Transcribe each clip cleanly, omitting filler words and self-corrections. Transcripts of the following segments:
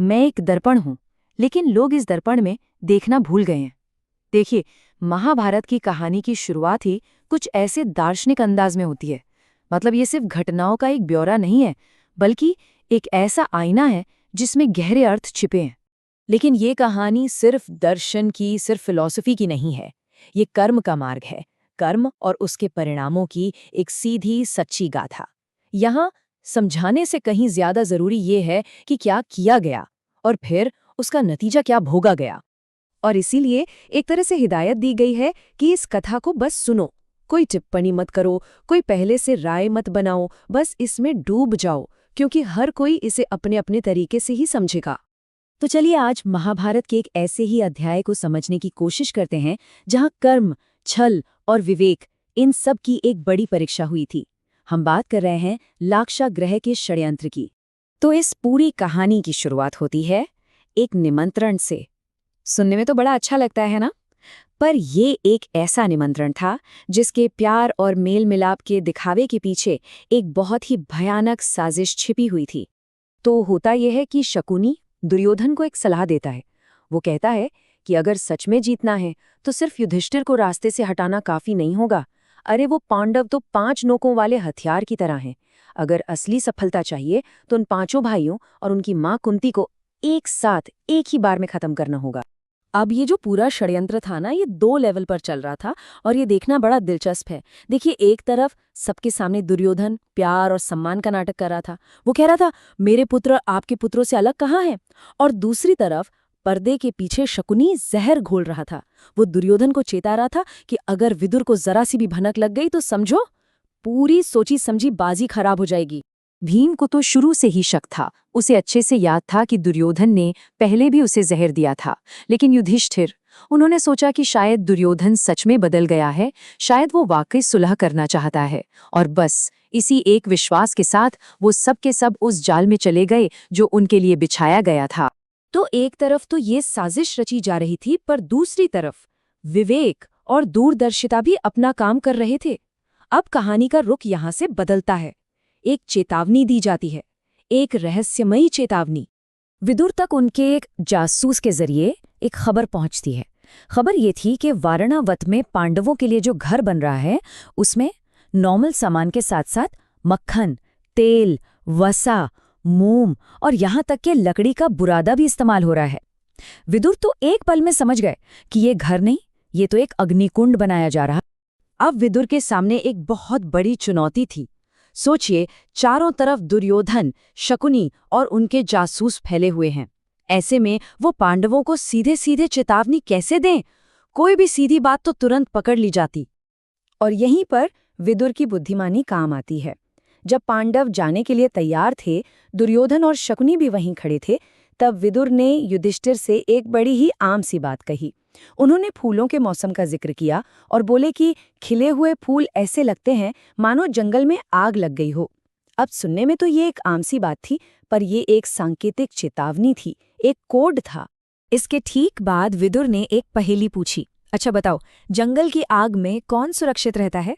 मैं एक दर्पण हूं, लेकिन लोग इस दर्पण में देखना भूल गए हैं। देखिए, महाभारत की कहानी की शुरुआत ही कुछ ऐसे दार्शनिक अंदाज में होती है। मतलब ये सिर्फ घटनाओं का एक ब्यौरा नहीं है, बल्कि एक ऐसा आईना है जिसमें गहरे अर्थ छिपे हैं। लेकिन ये कहानी सिर्फ दर्शन की, सिर्फ फिलॉसफी की नहीं है। ये कर्म का मार्ग है, कर्म और उसके परिणामों की एक सीधी सच्ची गाथा। यहाँ समझाने से कहीं ज्यादा जरूरी ये है कि क्या किया गया और फिर उसका नतीजा क्या भोगा गया। और इसीलिए एक तरह से हिदायत दी गई है कि इस कथा को बस सुनो, कोई टिप्पणी मत करो, कोई पहले से राय मत बनाओ, बस इसमें डूब जाओ, क्योंकि हर कोई इसे अपने अपने तरीके से ही समझेगा। तो चलिए आज महाभारत के एक ऐसे ही अध्याय को समझने की कोशिश करते हैं जहां कर्म, छल और विवेक इन सब की एक बड़ी परीक्षा हुई थी। हम बात कर रहे हैं लाक्षागृह के षड्यंत्र की। तो इस पूरी कहानी की शुरुआत होती है एक निमंत्रण से। सुनने में तो बड़ा अच्छा लगता है ना, पर ये एक ऐसा निमंत्रण था जिसके प्यार और मेल मिलाप के दिखावे के पीछे एक बहुत ही भयानक साजिश छिपी हुई थी। तो होता यह है कि शकुनी दुर्योधन को एक सलाह देता है। वो कहता है कि अगर सच में जीतना है तो सिर्फ युधिष्ठिर को रास्ते से हटाना काफी नहीं होगा। अरे वो पांडव तो 5 नोकों वाले हथियार की तरह हैं। अगर असली सफलता चाहिए तो उन 5 भाइयों और उनकी मां कुंती को एक साथ एक ही बार में खत्म करना होगा। अब ये जो पूरा षड्यंत्र था ना, ये 2 लेवल पर चल रहा था और ये देखना बड़ा दिलचस्प है। देखिए, एक तरफ सबके सामने दुर्योधन प्यार और सम्मान का नाटक कर रहा था। वो कह रहा था मेरे पुत्र आपके पुत्रों से अलग कहाँ हैं, और दूसरी तरफ पर्दे के पीछे शकुनी जहर घोल रहा था। वो दुर्योधन को चेता रहा था कि अगर विदुर को जरा सी भी भनक लग गई तो समझो पूरी सोची समझी बाजी खराब हो जाएगी। भीम को तो शुरू से ही शक था। उसे अच्छे से याद था कि दुर्योधन ने पहले भी उसे जहर दिया था। लेकिन युधिष्ठिर, उन्होंने सोचा कि शायद दुर्योधन सच में बदल गया है, शायद वो वाकई सुलह करना चाहता है। और बस इसी एक विश्वास के साथ वो सब के सब उस जाल में चले गए जो उनके लिए बिछाया गया था। तो एक तरफ तो ये साजिश रची जा रही थी, पर दूसरी तरफ विवेक और दूरदर्शिता भी अपना काम कर रहे थे। अब कहानी का रुख यहाँ से बदलता है। एक चेतावनी दी जाती है, एक रहस्यमयी चेतावनी। विदुर तक उनके एक जासूस के जरिए एक खबर पहुंचती है। खबर ये थी कि वारणावत में पांडवों के लिए जो घर बन रहा है उसमें नॉर्मल सामान के साथ साथ मक्खन, तेल, वसा, मोम और यहाँ तक कि लकड़ी का बुरादा भी इस्तेमाल हो रहा है। विदुर तो एक पल में समझ गए कि ये घर नहीं, ये तो एक अग्निकुंड बनाया जा रहा। अब विदुर के सामने एक बहुत बड़ी चुनौती थी। सोचिए, चारों तरफ दुर्योधन, शकुनी और उनके जासूस फैले हुए हैं। ऐसे में वो पांडवों को सीधे सीधे चेतावनी कैसे दें? कोई भी सीधी बात तो तुरंत पकड़ ली जाती। और यहीं पर विदुर की बुद्धिमानी काम आती है। जब पांडव जाने के लिए तैयार थे, दुर्योधन और शकुनी भी वहीं खड़े थे, तब विदुर ने युधिष्ठिर से एक बड़ी ही आम सी बात कही। उन्होंने फूलों के मौसम का जिक्र किया और बोले कि खिले हुए फूल ऐसे लगते हैं मानो जंगल में आग लग गई हो। अब सुनने में तो ये एक आम सी बात थी, पर ये एक सांकेतिक चेतावनी थी, एक कोड था। इसके ठीक बाद विदुर ने एक पहेली पूछी, अच्छा बताओ, जंगल की आग में कौन सुरक्षित रहता है?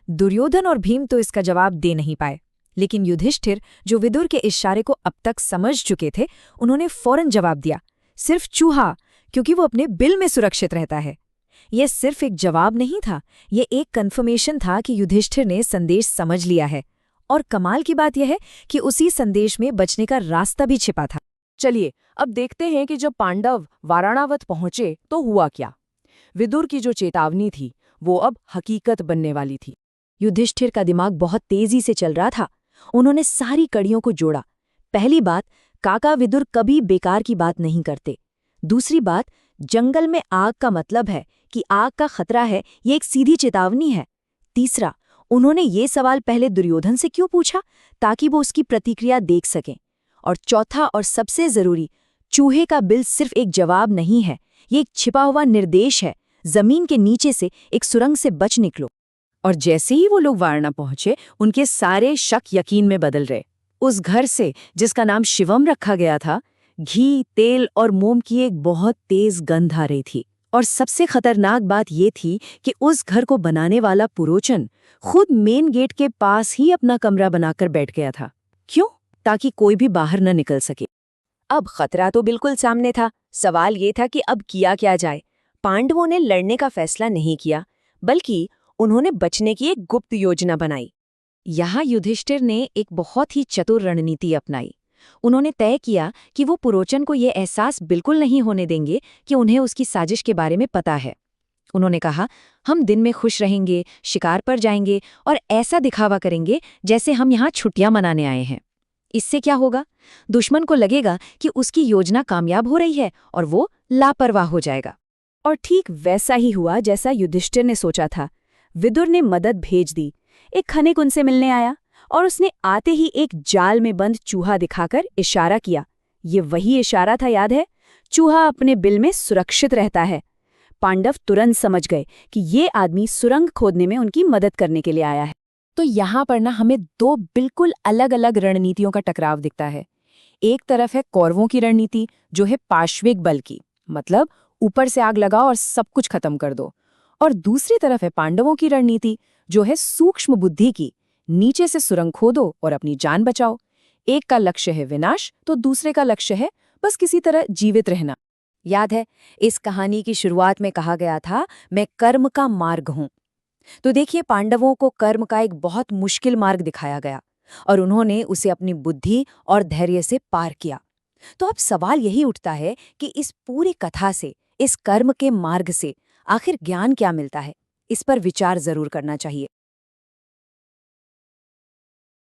दुर्योधन और भीम तो इसका जवाब दे नहीं पाए, लेकिन युधिष्ठिर, जो विदुर के इशारे को अब तक समझ चुके थे, उन्होंने फौरन जवाब दिया, सिर्फ चूहा, क्योंकि वो अपने बिल में सुरक्षित रहता है। यह सिर्फ एक जवाब नहीं था, यह एक कन्फर्मेशन था कि युधिष्ठिर ने संदेश समझ लिया है। और कमाल की बात यह है कि उसी संदेश में बचने का रास्ता भी छिपा था। चलिए अब देखते हैं कि जब पांडव वाराणावत पहुंचे तो हुआ क्या। विदुर की जो चेतावनी थी वो अब हकीकत बनने वाली थी। युधिष्ठिर का दिमाग बहुत तेजी से चल रहा था। उन्होंने सारी कड़ियों को जोड़ा। पहली बात, काका विदुर कभी बेकार की बात नहीं करते। दूसरी बात, जंगल में आग का मतलब है कि आग का खतरा है, ये एक सीधी चेतावनी है। तीसरा, उन्होंने ये सवाल पहले दुर्योधन से क्यों पूछा, ताकि वो उसकी प्रतिक्रिया देख सकें। और चौथा और सबसे जरूरी, चूहे का बिल सिर्फ एक जवाब नहीं है, ये एक छिपा हुआ निर्देश है, जमीन के नीचे से एक सुरंग से बच निकलो। और जैसे ही वो लोग वारणा पहुंचे, उनके सारे शक यकीन में बदल रहे। उस घर से, जिसका नाम शिवम रखा गया था, घी, तेल और मोम की एक बहुत तेज गंध आ रही थी। और सबसे खतरनाक बात ये थी कि उस घर को बनाने वाला पुरोचन खुद मेन गेट के पास ही अपना कमरा बनाकर बैठ गया था। क्यों? ताकि कोई भी बाहर न निकल सके। अब खतरा तो बिल्कुल सामने था। सवाल ये था कि अब किया क्या जाए। पांडवों ने लड़ने का फैसला नहीं किया, बल्कि उन्होंने बचने की एक गुप्त योजना बनाई। यहाँ युधिष्ठिर ने एक बहुत ही चतुर रणनीति अपनाई। उन्होंने तय किया कि वो पुरोचन को ये एहसास बिल्कुल नहीं होने देंगे कि उन्हें उसकी साजिश के बारे में पता है। उन्होंने कहा, हम दिन में खुश रहेंगे, शिकार पर जाएंगे और ऐसा दिखावा करेंगे जैसे हम यहाँ छुट्टियां मनाने आए हैं। इससे क्या होगा? दुश्मन को लगेगा कि उसकी योजना कामयाब हो रही है और वो लापरवाह हो जाएगा। और ठीक वैसा ही हुआ जैसा युधिष्ठिर ने सोचा था। विदुर ने मदद भेज दी। एक खनिक उनसे मिलने आया और उसने आते ही एक जाल में बंद चूहा दिखाकर इशारा किया। ये वही इशारा था, याद है? चूहा अपने बिल में सुरक्षित रहता है। पांडव तुरंत समझ गए कि ये आदमी सुरंग खोदने में उनकी मदद करने के लिए आया है। तो यहाँ पर ना हमें दो बिल्कुल अलग अलग रणनीतियों का टकराव दिखता है। एक तरफ है कौरवों की रणनीति, जो है पार्श्विक बल की, मतलब ऊपर से आग लगाओ और सब कुछ खत्म कर दो। और दूसरी तरफ है पांडवों की रणनीति, जो है सूक्ष्म बुद्धि की, नीचे से सुरंग खोदो और अपनी जान बचाओ। एक का लक्ष्य है विनाश, तो दूसरे का लक्ष्य है बस किसी तरह जीवित रहना। याद है, इस कहानी की शुरुआत में कहा गया था, मैं कर्म का मार्ग हूं। तो देखिए, पांडवों को कर्म का एक बहुत मुश्किल मार्ग दिखाया गया और उन्होंने उसे अपनी बुद्धि और धैर्य से पार किया। तो अब सवाल यही उठता है कि इस पूरी कथा से, इस कर्म के मार्ग से आखिर ज्ञान क्या मिलता है? इस पर विचार जरूर करना चाहिए।